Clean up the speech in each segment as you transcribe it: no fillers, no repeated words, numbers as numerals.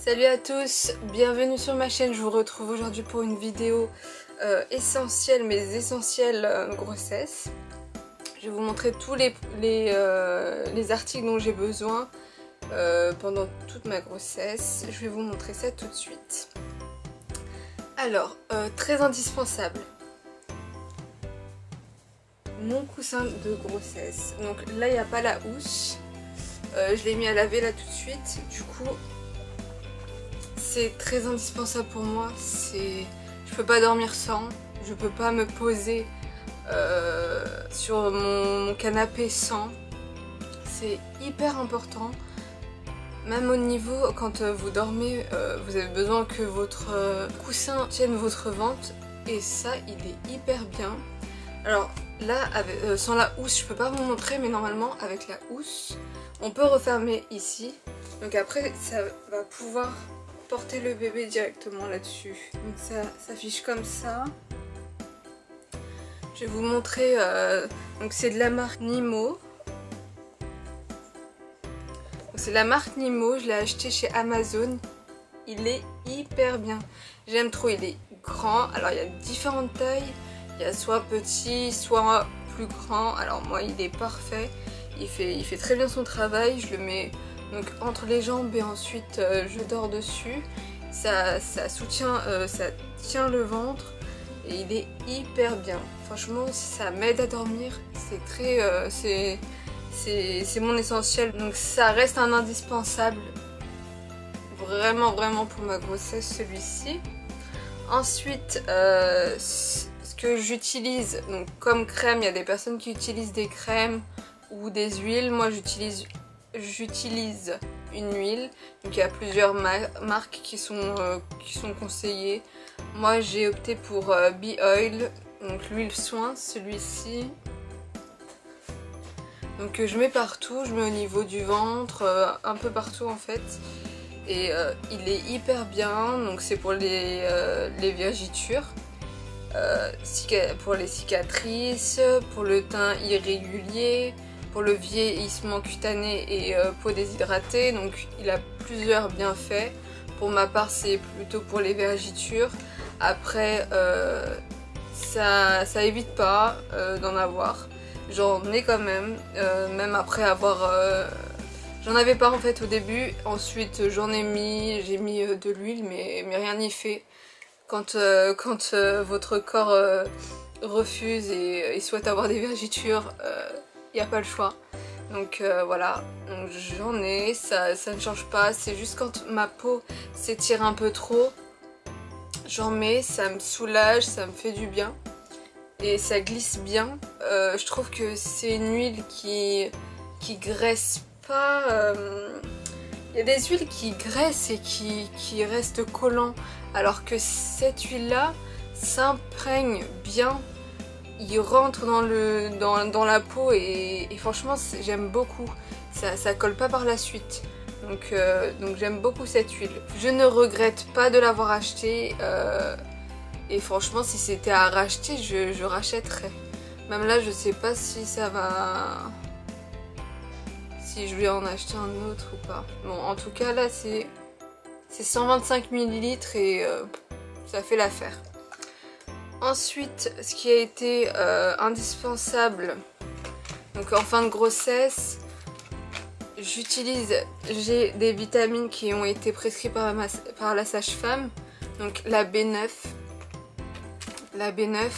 Salut à tous, bienvenue sur ma chaîne. Je vous retrouve aujourd'hui pour une vidéo essentielle, mais essentielle grossesse. Je vais vous montrer tous les articles dont j'ai besoin pendant toute ma grossesse. Je vais vous montrer ça tout de suite. Alors, très indispensable, mon coussin de grossesse. Donc là, il n'y a pas la housse. Je l'ai mis à laver là tout de suite. Du coup, c'est très indispensable pour moi. Je peux pas dormir sans. Je peux pas me poser sur mon canapé sans. C'est hyper important. Même au niveau, quand vous dormez, vous avez besoin que votre coussin tienne votre ventre. Et ça, il est hyper bien. Alors là, sans la housse, je peux pas vous montrer, mais normalement, avec la housse, on peut refermer ici. Donc après, ça va pouvoir porter le bébé directement là-dessus. Donc ça s'affiche comme ça. Je vais vous montrer. Donc c'est de la marque Nimo. C'est la marque Nimo, je l'ai acheté chez Amazon. Il est hyper bien. J'aime trop, il est grand. Alors il y a différentes tailles. Il y a soit petit, soit plus grand. Alors moi il est parfait. Il fait très bien son travail. Je le mets donc entre les jambes et ensuite je dors dessus. Ça soutient, ça tient le ventre. Et il est hyper bien. Franchement ça m'aide à dormir. C'est très... c'est mon essentiel, donc ça reste un indispensable vraiment pour ma grossesse, celui-ci. Ensuite ce que j'utilise donc comme crème, il y a des personnes qui utilisent des crèmes ou des huiles. Moi j'utilise une huile, donc il y a plusieurs marques qui sont conseillées. Moi j'ai opté pour Bee Oil, donc l'huile soin, celui-ci. Donc je mets partout, je mets au niveau du ventre, un peu partout en fait. Et il est hyper bien, donc c'est pour les vergitures, pour les cicatrices, pour le teint irrégulier, pour le vieillissement cutané et peau déshydratée. Donc il a plusieurs bienfaits. Pour ma part c'est plutôt pour les vergitures. Après ça évite pas d'en avoir. J'en ai quand même, même après avoir... j'en avais pas en fait au début, ensuite j'ai mis de l'huile mais rien n'y fait. Quand votre corps refuse et souhaite avoir des vergitures, il n'y a pas le choix. Donc voilà, j'en ai, ça ne change pas, c'est juste quand ma peau s'étire un peu trop, j'en mets, ça me soulage, ça me fait du bien. Et ça glisse bien. Je trouve que c'est une huile qui graisse pas. Il y a des huiles qui graissent et qui restent collants. Alors que cette huile là s'imprègne bien. Il rentre dans la peau et franchement j'aime beaucoup. Ça colle pas par la suite. Donc j'aime beaucoup cette huile. Je ne regrette pas de l'avoir achetée. Et franchement si c'était à racheter je rachèterais. Même là je sais pas si ça va... si je vais en acheter un autre ou pas. Bon en tout cas là c'est 125 ml et ça fait l'affaire. Ensuite ce qui a été indispensable, donc en fin de grossesse, j'ai des vitamines qui ont été prescrites par la sage-femme. Donc la B9. La B9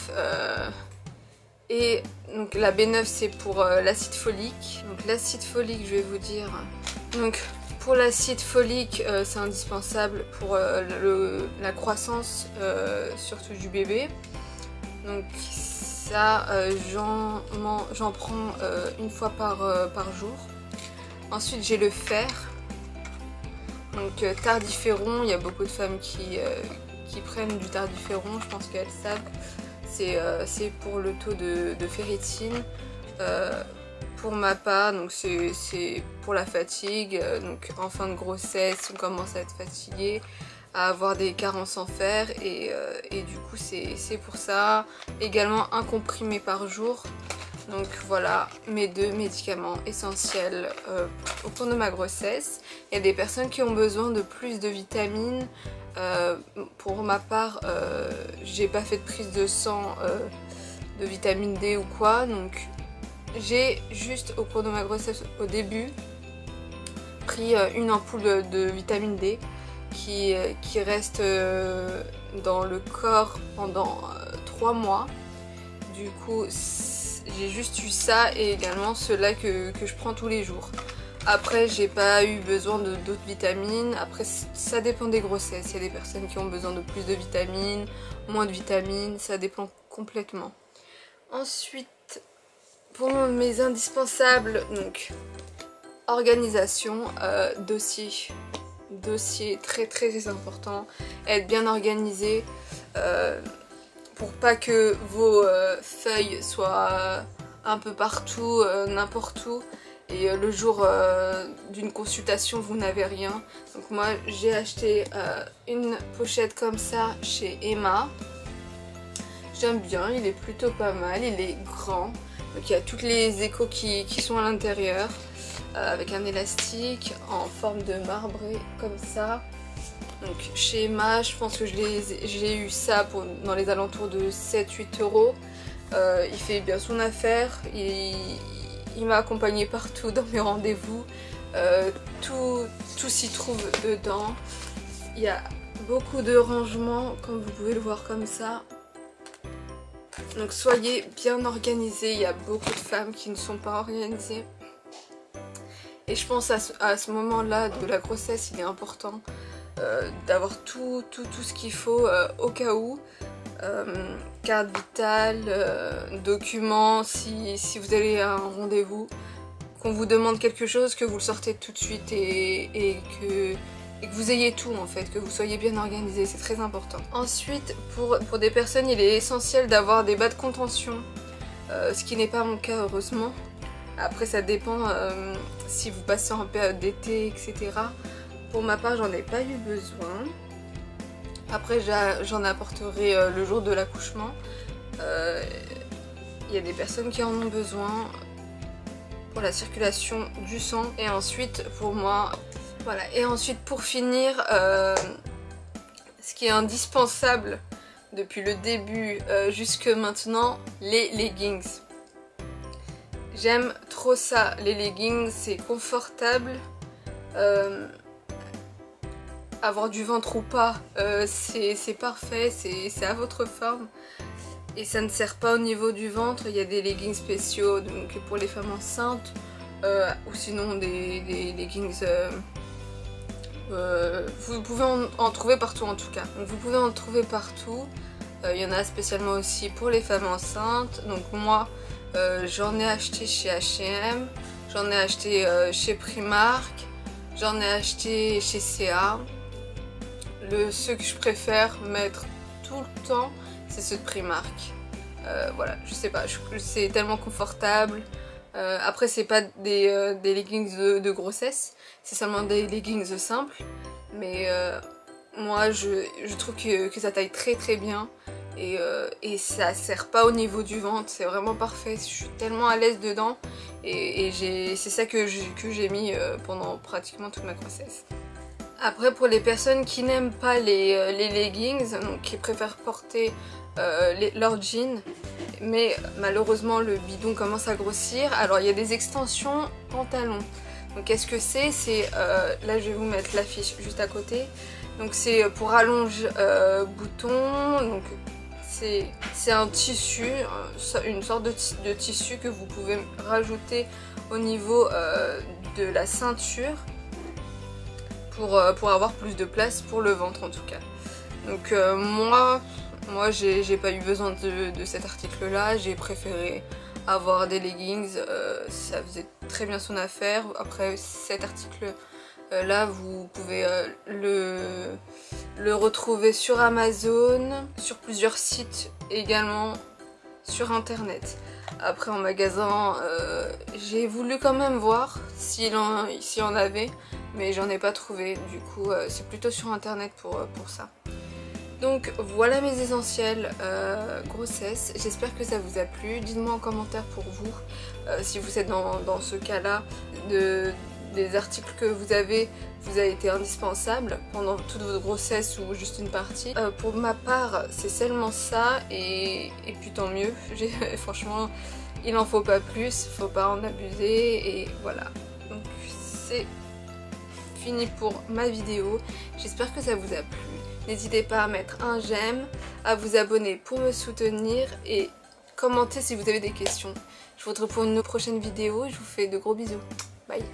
et donc la B9 c'est pour l'acide folique. Donc l'acide folique je vais vous dire. Donc pour l'acide folique c'est indispensable pour la croissance surtout du bébé. Donc ça j'en prends une fois par jour. Ensuite j'ai le fer. Donc tardiféron, il y a beaucoup de femmes qui prennent du tardiféron, je pense qu'elles savent. C'est pour le taux de ferritine. Pour ma part, donc c'est pour la fatigue. Donc en fin de grossesse, on commence à être fatigué, à avoir des carences en fer et du coup c'est pour ça. Également un comprimé par jour. Donc voilà mes 2 médicaments essentiels au cours de ma grossesse. Il y a des personnes qui ont besoin de plus de vitamines. Pour ma part, j'ai pas fait de prise de sang de vitamine D ou quoi. Donc j'ai juste au cours de ma grossesse au début pris une ampoule de vitamine D qui reste dans le corps pendant 3 mois. Du coup j'ai juste eu ça et également ceux-là que je prends tous les jours. Après j'ai pas eu besoin d'autres vitamines. Après ça dépend des grossesses. Il y a des personnes qui ont besoin de plus de vitamines, moins de vitamines, ça dépend complètement. Ensuite pour mes indispensables, donc organisation, dossier très important, être bien organisé pour pas que vos feuilles soient un peu partout, n'importe où, et le jour d'une consultation vous n'avez rien. Donc moi j'ai acheté une pochette comme ça chez Emma. J'aime bien, il est plutôt pas mal, il est grand, donc il y a toutes les échos qui sont à l'intérieur, avec un élastique en forme de marbré comme ça. Donc chez Emma, je pense que j'ai eu ça dans les alentours de 7-8 euros. Il fait bien son affaire, il m'a accompagné partout dans mes rendez-vous, tout s'y trouve dedans. Il y a beaucoup de rangements comme vous pouvez le voir comme ça. Donc soyez bien organisés, il y a beaucoup de femmes qui ne sont pas organisées. Et je pense à ce moment-là de la grossesse, il est important d'avoir tout ce qu'il faut au cas où. Carte vitale, documents, si vous allez à un rendez-vous, qu'on vous demande quelque chose, que vous le sortez tout de suite et que vous ayez tout en fait, que vous soyez bien organisé, c'est très important. Ensuite, pour des personnes, il est essentiel d'avoir des bas de contention, ce qui n'est pas mon cas heureusement. Après ça dépend si vous passez en période d'été, etc. Pour ma part, j'en ai pas eu besoin. Après j'en apporterai le jour de l'accouchement. Il y a des personnes qui en ont besoin pour la circulation du sang. Et ensuite pour moi, voilà. Et ensuite pour finir, ce qui est indispensable depuis le début jusque maintenant, les leggings. J'aime trop ça, les leggings, c'est confortable. Avoir du ventre ou pas, c'est parfait, c'est à votre forme. Et ça ne sert pas au niveau du ventre. Il y a des leggings spéciaux donc pour les femmes enceintes, ou sinon des leggings... vous pouvez en trouver partout en tout cas. Donc vous pouvez en trouver partout. Il y en a spécialement aussi pour les femmes enceintes. Donc moi j'en ai acheté chez H&M, j'en ai acheté chez Primark, j'en ai acheté chez C&A. Ceux que je préfère mettre tout le temps, c'est ceux de Primark. Voilà, je sais pas, c'est tellement confortable. Après c'est pas des leggings de grossesse, c'est seulement des leggings simples. Mais moi je trouve que ça taille très bien. Et ça sert pas au niveau du ventre, c'est vraiment parfait, je suis tellement à l'aise dedans et c'est ça que j'ai mis pendant pratiquement toute ma grossesse. Après pour les personnes qui n'aiment pas les leggings, donc qui préfèrent porter leurs jeans, mais malheureusement le bidon commence à grossir, alors il y a des extensions pantalons. Donc qu'est-ce que c'est? Là je vais vous mettre l'affiche juste à côté. Donc c'est pour allonge boutons, donc c'est un tissu, une sorte de tissu que vous pouvez rajouter au niveau de la ceinture pour avoir plus de place pour le ventre en tout cas. Donc moi j'ai pas eu besoin de cet article là, j'ai préféré avoir des leggings, ça faisait très bien son affaire. Après cet article là vous pouvez le retrouver sur Amazon, sur plusieurs sites également, sur internet. Après en magasin j'ai voulu quand même voir s'il y en avait, mais j'en ai pas trouvé, du coup c'est plutôt sur internet pour ça. Donc voilà mes essentiels grossesse, j'espère que ça vous a plu. Dites-moi en commentaire pour vous si vous êtes dans ce cas-là, des articles que vous avez été indispensables pendant toute votre grossesse ou juste une partie. Pour ma part c'est seulement ça et puis tant mieux, franchement il en faut pas plus, faut pas en abuser et voilà. Donc c'est fini pour ma vidéo, j'espère que ça vous a plu. N'hésitez pas à mettre un j'aime, à vous abonner pour me soutenir et commenter si vous avez des questions. Je vous retrouve pour une prochaine vidéo et je vous fais de gros bisous. Bye.